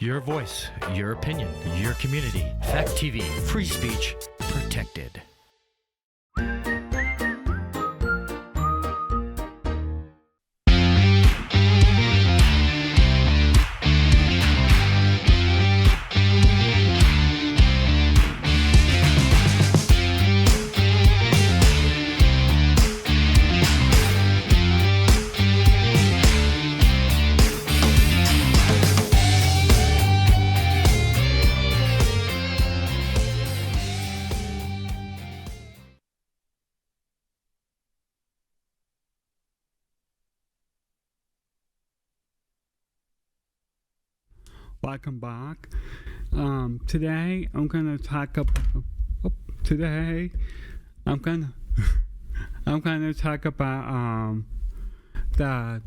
Your voice, your opinion, your community. Fact TV, free speech, protected. Welcome back. Today I'm gonna talk about. Today I'm gonna talk about the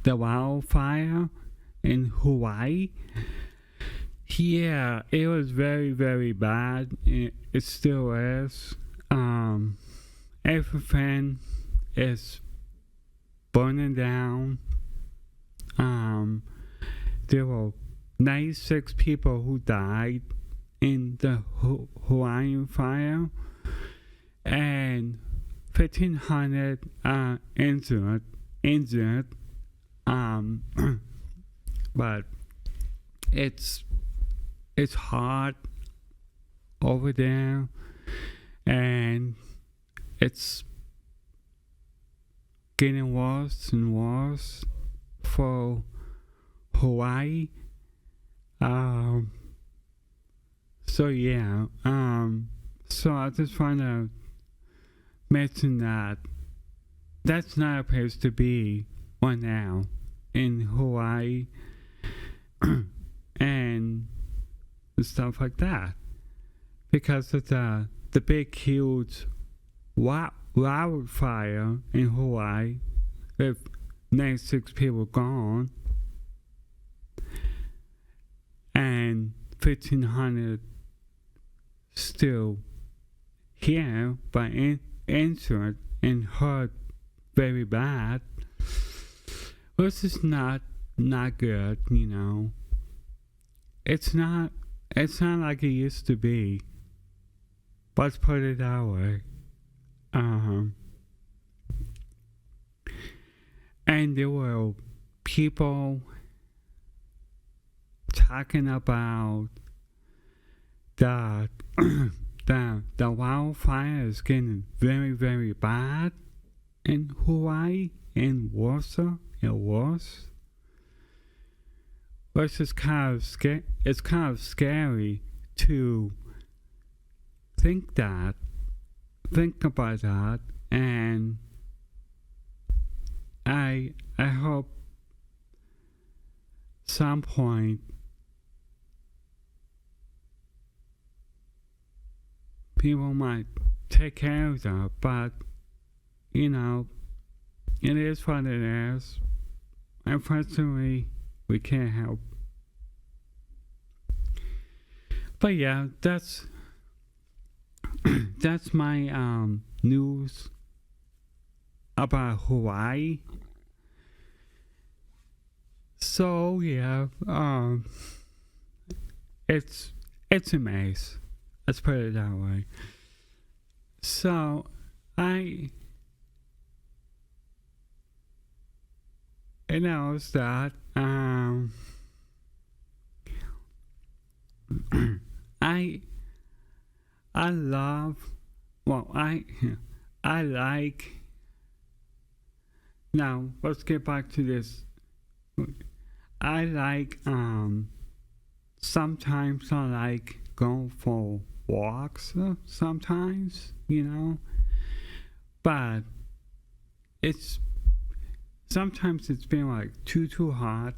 wildfire in Hawaii. Yeah, it was very, very bad. It still is. Everything is burning down. There were 96 people who died in the Hawaiian fire, and 1,500 injured. But it's hot over there, and it's getting worse and worse for Hawaii. So I just want to mention that that's not a place to be right now in Hawaii and stuff like that, because of the big huge wildfire in Hawaii with 96 people gone and 1,500 still here but injured and hurt very bad. This is not good, you know. It's not like it used to be. Let's put it that way. And there were people talking about that the wildfire is getting very, very bad in Hawaii and worse. Which is kind of scary to think about that, and I hope some point people might take care of that, but you know, it is what it is. Unfortunately, we can't help. But yeah, that's my news about Hawaii. So yeah, it's a mess. Let's put it that way. So I announced that I like. Now let's get back to this. I like sometimes I like going for walks sometimes, you know, but sometimes it's been like too hot,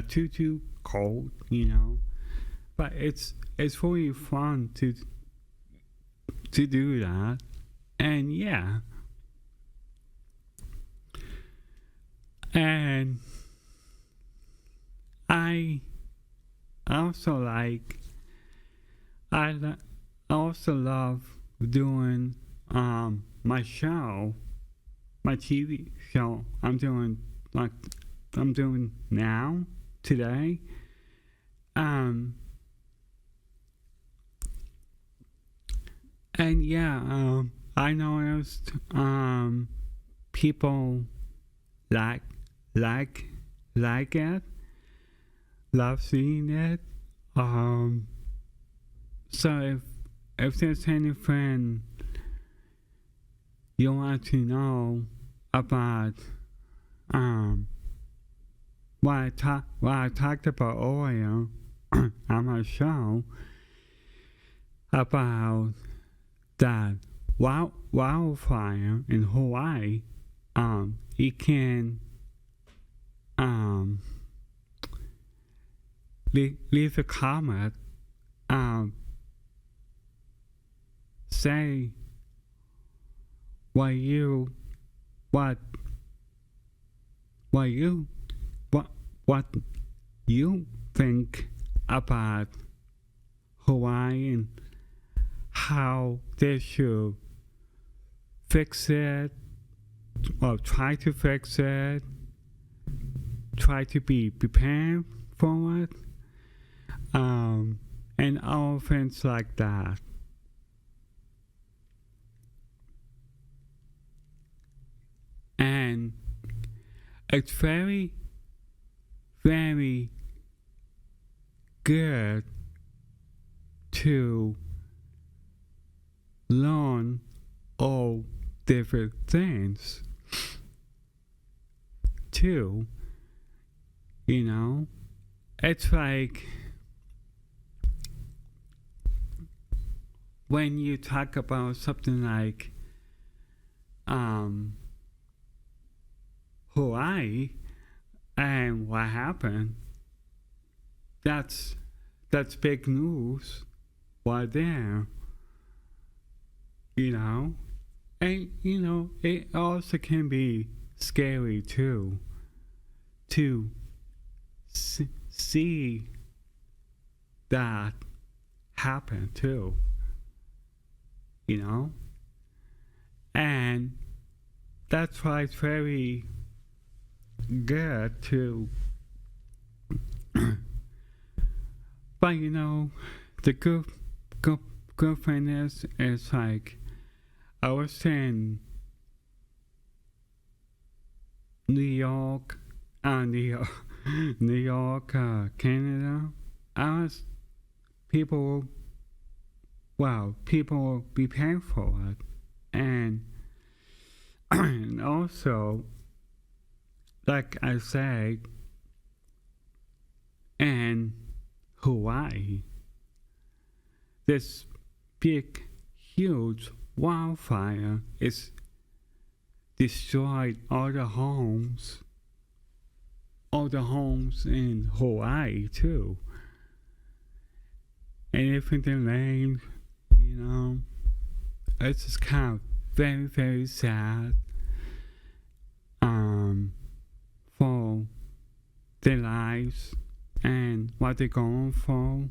too cold, you know, but it's really fun to do that. And yeah, and I also love doing my TV show I'm doing now today. And yeah, I noticed people like like like it, love seeing it. So if there's anything you want to know about what I talked about earlier on my show about that wildfire in Hawaii, you can leave a comment, say what you what you think about Hawaii and how they should fix it, or try to fix it, try to be prepared for it, and all things like that. And it's very, very good to learn all different things too. You know, it's like when you talk about something like Hawaii and what happened, that's big news right there. You know, and you know, it also can be scary too to see that happen too. You know, and that's why it's very good to but you know, the good thing is like I was in New York, Canada. People will be paying for it, and and also, like I said, in Hawaii, this big, huge wildfire is destroyed all the homes in Hawaii too. And if it rains, you know, it's just kind of very, very sad for their lives and what they're going for.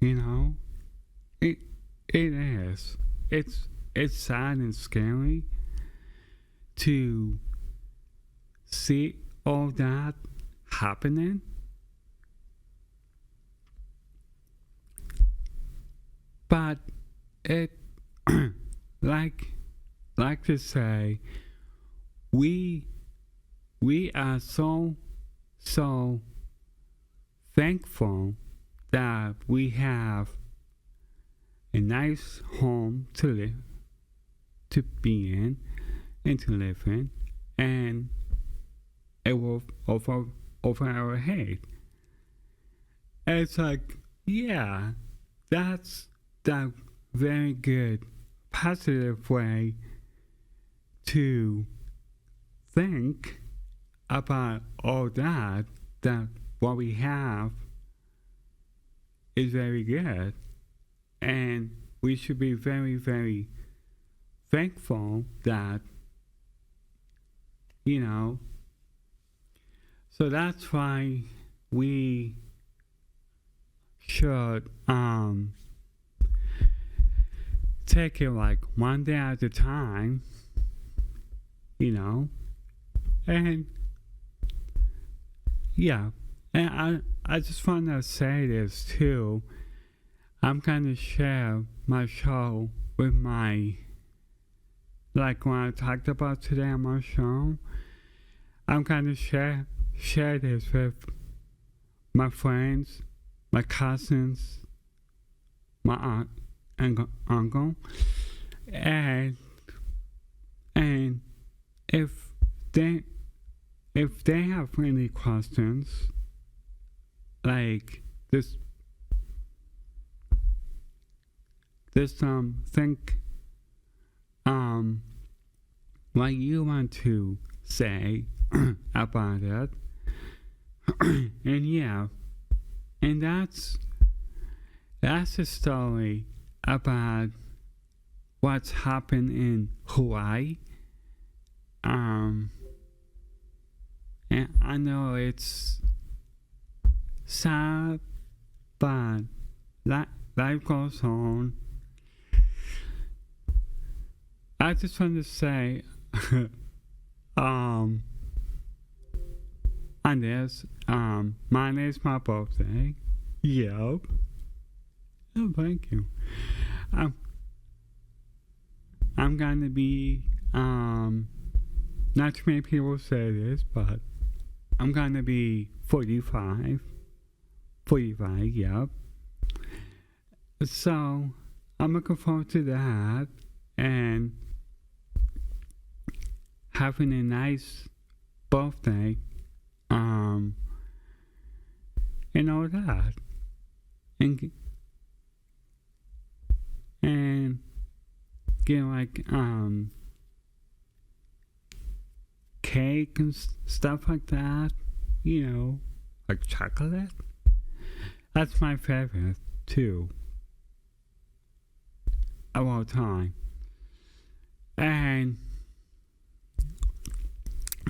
You know, it is. It's sad and scary to see all that happening. But it like to say, we are so thankful that we have a nice home to be in and to live in, and a roof over our head. And it's like, yeah, that's the very good positive way to think about all that what we have is very good, and we should be very, very thankful that, you know, so that's why we should take it like one day at a time, you know, and yeah, and I just want to say this too. I'm gonna share my show with my, like when I talked about today on my show, I'm gonna share this with my friends, my cousins, my aunt and uncle, and if they have any questions, like this think what you want to say about it. And yeah, and that's a story about what's happened in Hawaii. And I know it's sad, but life goes on. I just want to say, on this, Monday is my birthday. Yep. Oh, thank you. I'm gonna be, not too many people say this, but I'm gonna be 45, yep. So, I'm looking forward to that, and having a nice birthday, and all that, and get like cake and stuff like that, like chocolate. That's my favorite too, of all time. And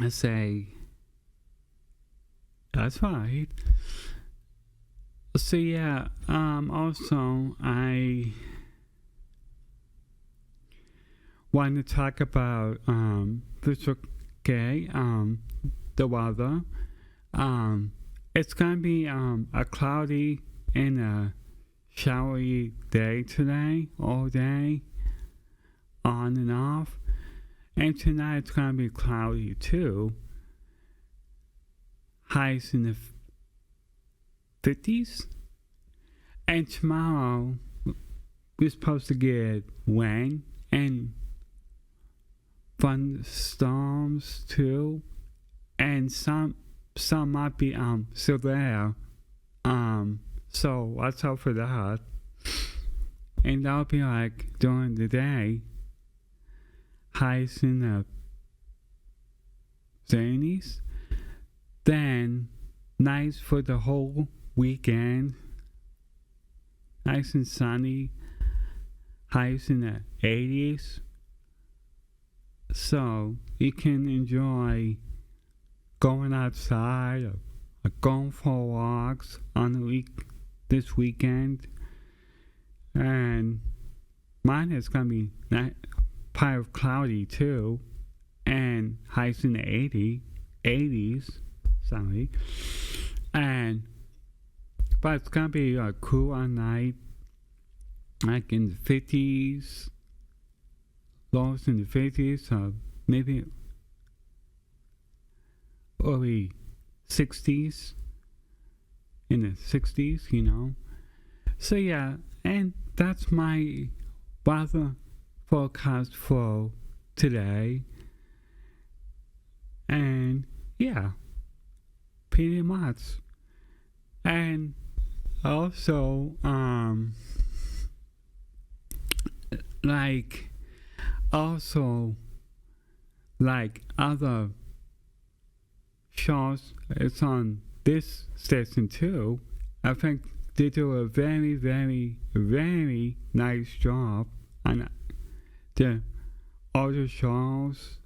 I say, that's right. So yeah, also I want to talk about this okay, the weather. It's gonna be a cloudy and a showery day today, all day, on and off. And tonight it's gonna be cloudy too. Highs in the 50s. And tomorrow we're supposed to get rain and thunderstorms too. And some might be still there. So watch out for that. And that'll be like during the day. Highs in the 70s. Then nice for the whole weekend. Nice and sunny. Highs in the 80s. So you can enjoy going outside or going for walks on the this weekend. And mine is gonna be part of cloudy too, and highs in the 80s. Sorry, but it's gonna be cool at night, like in the 50s, lows in the 50s, maybe early 60s, in the 60s, So yeah, and that's my weather forecast for today. And yeah, pretty much. And also, like other shows, it's on this station too. I think they do a very, very, very nice job on the other shows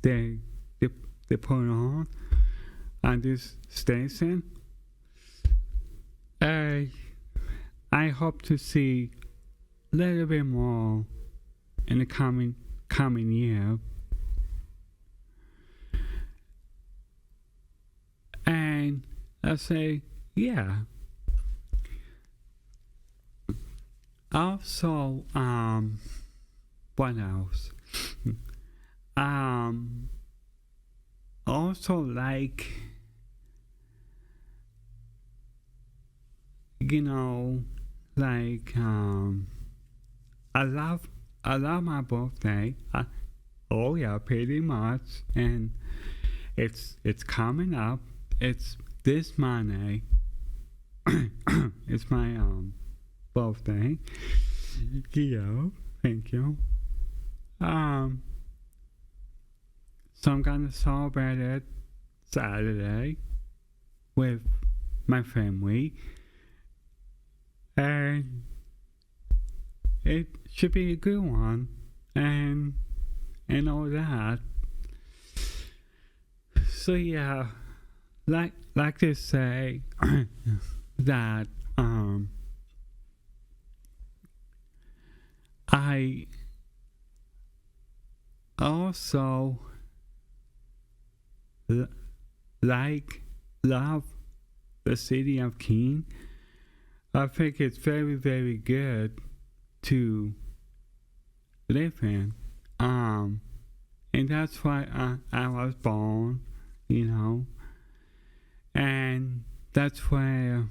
they put on this station. I hope to see a little bit more in the coming year. And I say, yeah, Also, what else? Also like, you know, like, I love my birthday. Oh yeah, pretty much. And it's coming up. It's this Monday. It's my birthday. Yeah, thank you. So I'm gonna celebrate it Saturday with my family, and it should be a good one, and all that. So yeah, like to say that I also love the city of Keene. I think it's very, very good to live in. And that's why I was born, you know. And that's where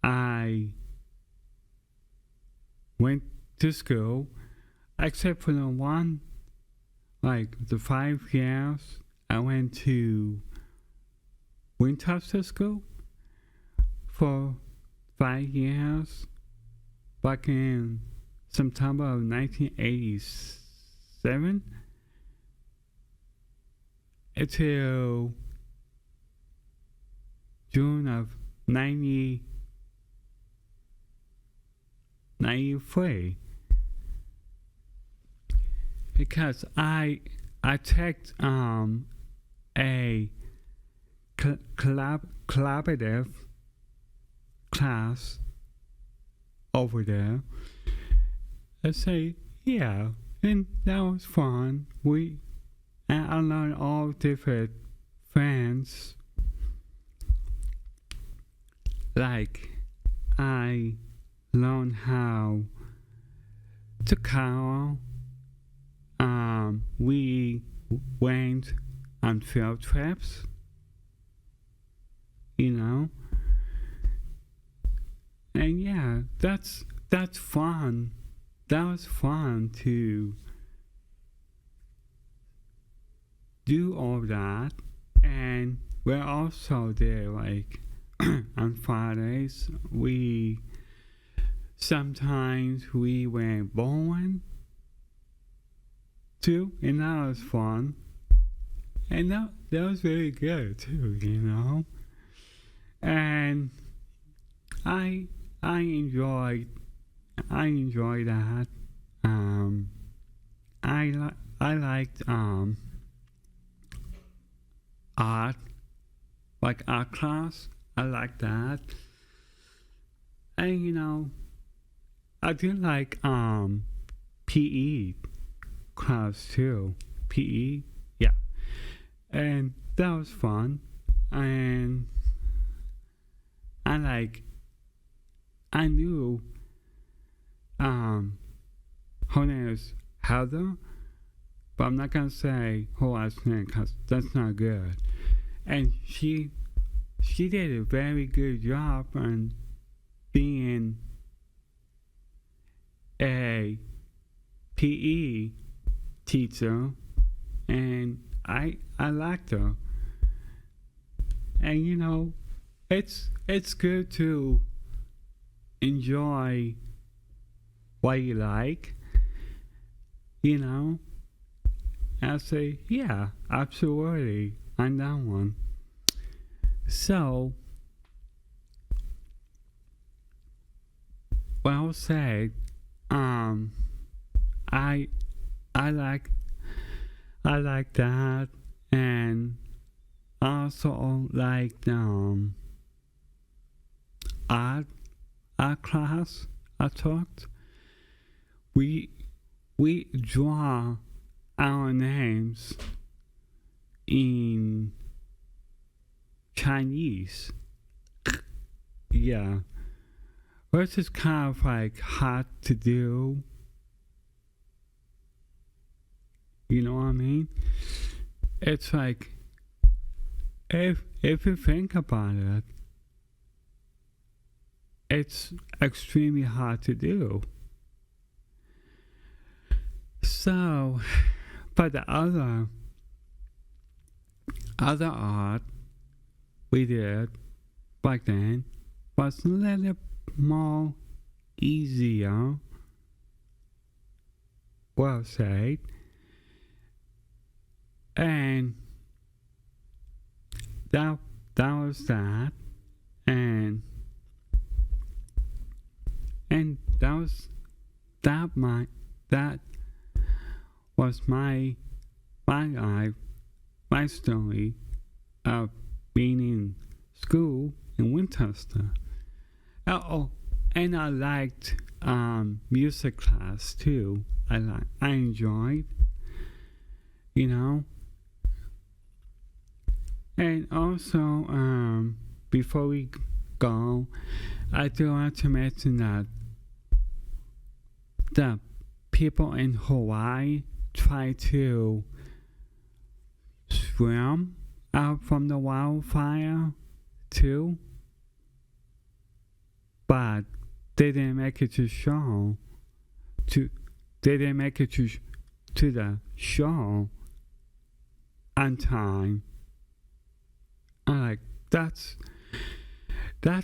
I went to school, except for the one, like the 5 years I went to Winchester School for 5 years back in September of 1987 until June of 1993, because I took a collaborative class over there. I say, yeah, and that was fun. I learned all different friends. Like, I learned how to count. We went on field trips, you know. And yeah, that's fun. That was fun to do all that. And we're also there, like, on Fridays. Sometimes we went bowling too, and that was fun. And that was very good too, you know. And I enjoyed that. I liked art, like art class. I liked that. And you know, I did like PE class too. PE, yeah. And that was fun. And I knew her name is Heather, but I'm not gonna say her last name because that's not good. And she did a very good job on being a PE teacher, and I liked her. And you know, it's good to enjoy what you like, you know. I say, yeah, absolutely, on that one. So, well said. I like that, and also like art class I taught. We draw our names in Chinese. Yeah, which is kind of like hard to do. You know what I mean? It's like, if you think about it, it's extremely hard to do. So, but the other art we did back then was a little more easier, well said, and that was that, and that was my life, my story of being in school in Winchester. Oh, and I liked music class too. I enjoyed, you know. And also, before we go, I do want to mention that the people in Hawaii try to swim out from the wildfire too, but they didn't make it to show. They didn't make it to the show on time. I'm like, that's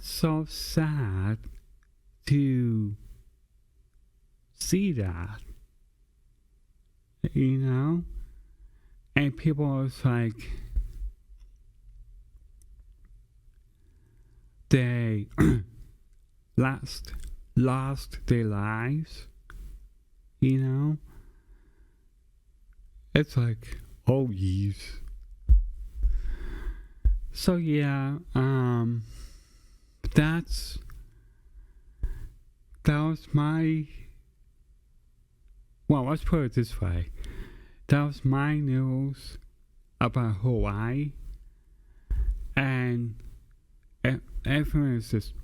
so sad to see that, you know? And people was like, they lost their lives, you know? It's like, oh yeez. So yeah, that was my, well, let's put it this way. That was my news about Hawaii, and everything is just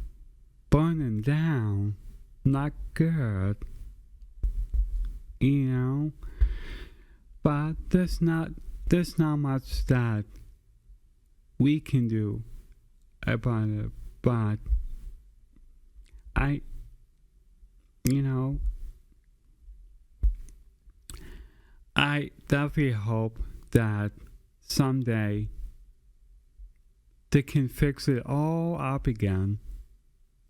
burning down, not good, you know. But there's not much that we can do about it. But I definitely hope that someday they can fix it all up again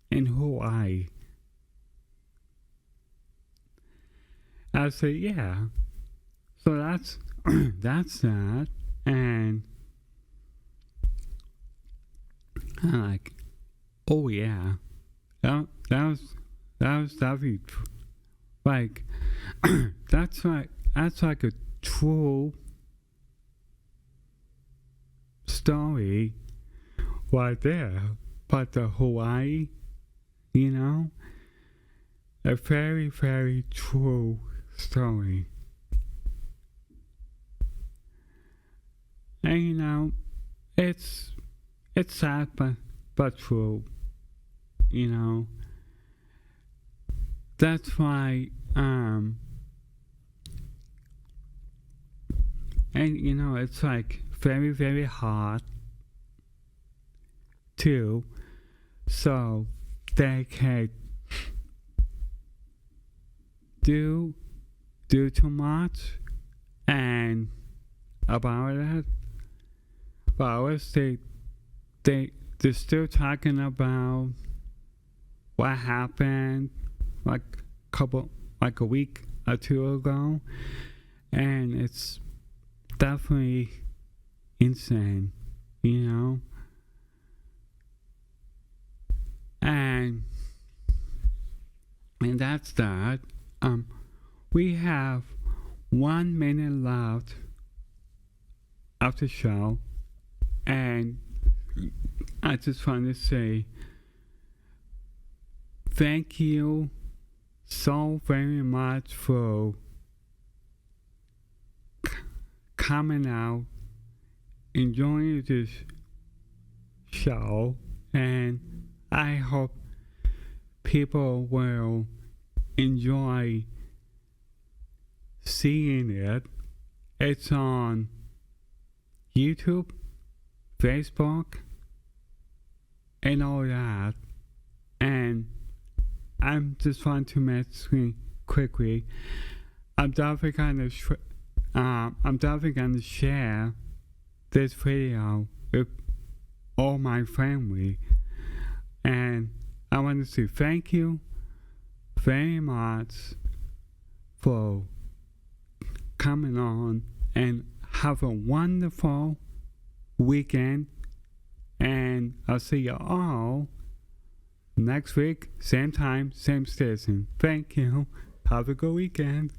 in Hawaii. I say, yeah. So that's that, and I'm like, oh yeah, that was definitely like that's like a true story right there. But the Hawaii, you know, a very, very true story. And you know, it's sad but true. You know. That's why and you know, it's like very, very hard too. So they can do too much and about it. But always they're still talking about what happened like a week or two ago, and it's definitely insane, you know. And that's that. We have 1 minute left of the show, and I just want to say thank you so very much for coming out, enjoying this show, and I hope people will enjoy seeing it. It's on YouTube, Facebook, and all that. And I'm just want to mention quickly, I'm definitely gonna share this video with all my family. And I want to say thank you very much for coming on, and have a wonderful weekend. And I'll see you all next week, same time, same station. Thank you. Have a good weekend.